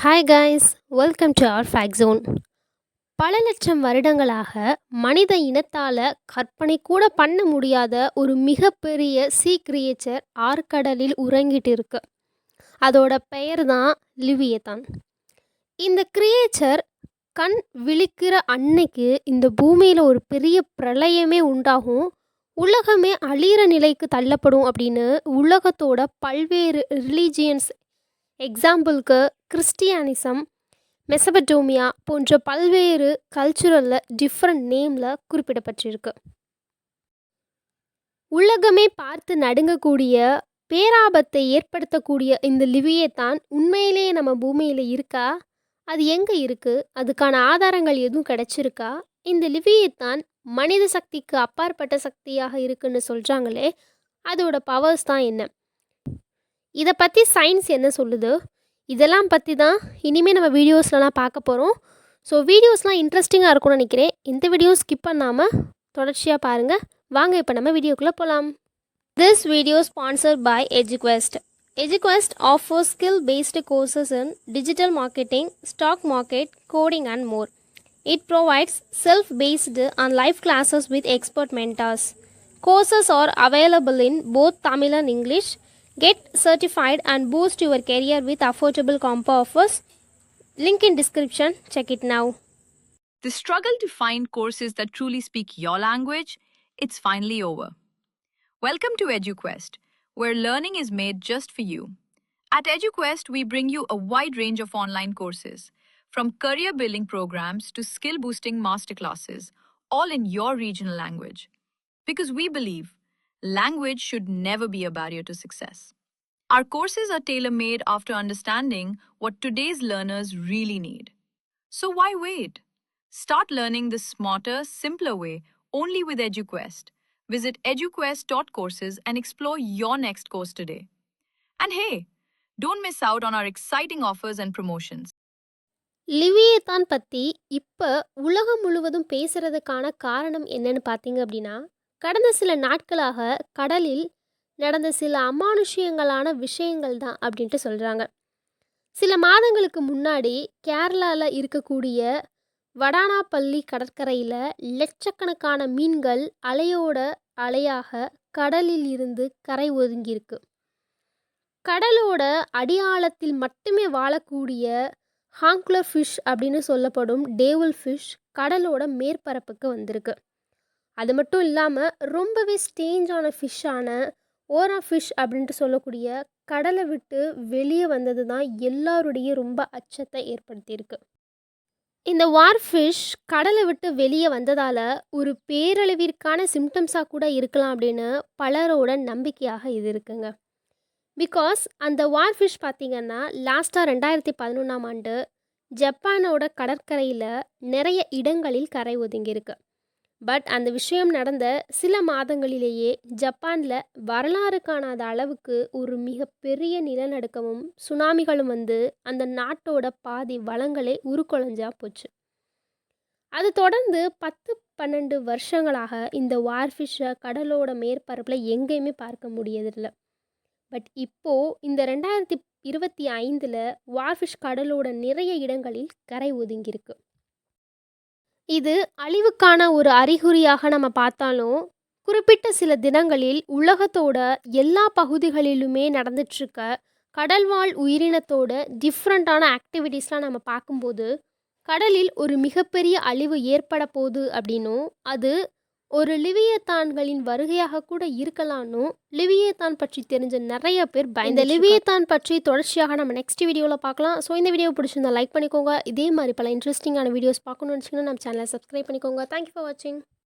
Hi guys, welcome to our fact zone. பல லட்சம் வருடங்களாக மனித இனத்தால் கற்பனை கூட பண்ண முடியாத ஒரு மிகப்பெரிய சீ கிரியேச்சர் ஆழ்கடலில் உறங்கிட்டு இருக்கு. அதோட பெயர் தான் லிவியதான். இந்த கிரியேச்சர் கண் விழிக்கிற அன்னைக்கு இந்த பூமியில் ஒரு பெரிய பிரளயமே உண்டாகும், உலகமே அழியிற நிலைக்கு தள்ளப்படும் அப்படின்னு உலகத்தோட பல்வேறு ரிலீஜியன்ஸ், எக்ஸாம்பிளுக்கு கிறிஸ்டியானிசம், மெசபடோமியா போன்ற பல்வேறு கல்ச்சுரலில் டிஃப்ரெண்ட் நேமில் குறிப்பிடப்பட்டிருக்கு. உலகமே பார்த்து நடுங்கக்கூடிய பேராபத்தை ஏற்படுத்தக்கூடிய இந்த லிவியதான் உண்மையிலேயே நம்ம பூமியில் இருக்கா? அது எங்கே இருக்குது? அதுக்கான ஆதாரங்கள் எதுவும் கிடைச்சிருக்கா? இந்த லிவியத்தான் மனித சக்திக்கு அப்பாற்பட்ட சக்தியாக இருக்குன்னு சொல்கிறாங்களே, அதோட பவர்ஸ் தான் என்ன? இதை பற்றி சயின்ஸ் என்ன சொல்லுது? இதெல்லாம் பற்றி தான் இனிமேல் நம்ம வீடியோஸ்லாம் பார்க்க போகிறோம். ஸோ வீடியோஸ்லாம் இன்ட்ரெஸ்டிங்காக இருக்கும்னு நினைக்கிறேன். இந்த வீடியோ ஸ்கிப் பண்ணாமல் தொடர்ச்சியாக பாருங்கள். வாங்க இப்போ நம்ம வீடியோக்குள்ளே போகலாம். This video sponsored by EduQuest. EduQuest offers skill-based courses in digital marketing, stock market, coding and more. It provides self-based and live classes with expert mentors. Courses are available in both Tamil and English. Get certified and boost your career with affordable combo offers. Link in description. Check it now. The struggle to find courses that truly speak your language, it's finally over. Welcome to EduQuest, where learning is made just for you. At EduQuest, we bring you a wide range of online courses, from career building programs to skill boosting masterclasses, all in your regional language. Because we believe language should never be a barrier to success. Our courses are tailor-made after understanding what today's learners really need. So why wait? Start learning the smarter, simpler way only with EduQuest. Visit eduquest.courses and explore your next course today. And hey, don't miss out on our exciting offers and promotions. Leviathan பற்றி இப்போ உலகம் முழுவதும் பேசுகிறதுக்கான காரணம் என்னன்னு பார்த்தீங்க அப்படின்னா, கடந்த சில நாட்களாக கடலில் நடந்த சில அமானுஷ்யங்களான விஷயங்கள் தான் அப்படின்ட்டு சொல்கிறாங்க. சில மாதங்களுக்கு முன்னாடி கேரளாவில் இருக்கக்கூடிய வடானாப்பள்ளி கடற்கரையில் லட்சக்கணக்கான மீன்கள் அலையோட அலையாக கடலில் இருந்து கரை ஒதுங்கியிருக்கு. கடலோட அடியாழத்தில் மட்டுமே வாழக்கூடிய ஹாங்க்லர் ஃபிஷ் அப்படின்னு சொல்லப்படும் டேவில் ஃபிஷ் கடலோட மேற்பரப்புக்கு வந்திருக்கு. அது மட்டும் இல்லாமல் ரொம்பவே ஸ்டேஞ்சான ஃபிஷ்ஷான ஓரா ஃபிஷ் அப்படின்ட்டு சொல்லக்கூடிய கடலை விட்டு வெளியே வந்தது தான் எல்லாருடைய ரொம்ப அச்சத்தை ஏற்படுத்தியிருக்கு. இந்த வார்ஃபிஷ் கடலை விட்டு வெளியே வந்ததால் ஒரு பேரழிவிற்கான சிம்டம்ஸாக கூட இருக்கலாம் அப்படின்னு பலரோட நம்பிக்கையாக இது இருக்குங்க. பிகாஸ் அந்த வார்ஃபிஷ் பார்த்திங்கன்னா லாஸ்ட்டாக 2011ஆம் ஆண்டு ஜப்பானோட கடற்கரையில் நிறைய இடங்களில் கரை ஒதுங்கியிருக்கு. பட் அந்த விஷயம் நடந்த சில மாதங்களிலேயே ஜப்பானில் வரலாறு காணாத அளவுக்கு ஒரு மிகப்பெரிய நிலநடுக்கமும் சுனாமிகளும் வந்து அந்த நாட்டோட பாதி வளங்களே உருக்குலைஞ்சா போச்சு. அது தொடர்ந்து 10-12 வருஷங்களாக இந்த வார்ஃபிஷை கடலோட மேற்பரப்பில் எங்கேயுமே பார்க்க முடியதில்லை. பட் இப்போது இந்த 2025 வார்ஃபிஷ் கடலோட நிறைய இடங்களில் கரை ஒதுங்கியிருக்கு. இது அழிவுக்கான ஒரு அறிகுறியாக நம்ம பார்த்தாலும், குறிப்பிட்ட சில தினங்களில் உலகத்தோட எல்லா பகுதிகளிலுமே நடந்துட்டுருக்க கடல்வாழ் உயிரினத்தோட டிஃப்ரெண்ட்டான ஆக்டிவிட்டீஸ்லாம் நம்ம பார்க்கும்போது கடலில் ஒரு மிகப்பெரிய அழிவு ஏற்பட போகுது அப்படின்னும், அது ஒரு லிவியத்தான்களின் வருகையாக கூட இருக்கலாம்னும் லிவியத்தான் பற்றி தெரிஞ்ச நிறைய பேர் இந்த லிவியத்தான் பற்றி தொடர்ச்சியாக நம்ம நெக்ஸ்ட் வீடியோவில் பார்க்கலாம். ஸோ இந்த வீடியோ பிடிச்சிருந்தா லைக் பண்ணிக்கோங்க. இதே மாதிரி பல இன்ட்ரெஸ்டிங்கான வீடியோஸ் பார்க்கணும்னு வச்சுக்கோங்க. நம்ம சேனலை சப்ஸ்கிரைப் பண்ணிக்கோங்க. தேங்க்யூ ஃபார் வாட்சிங்.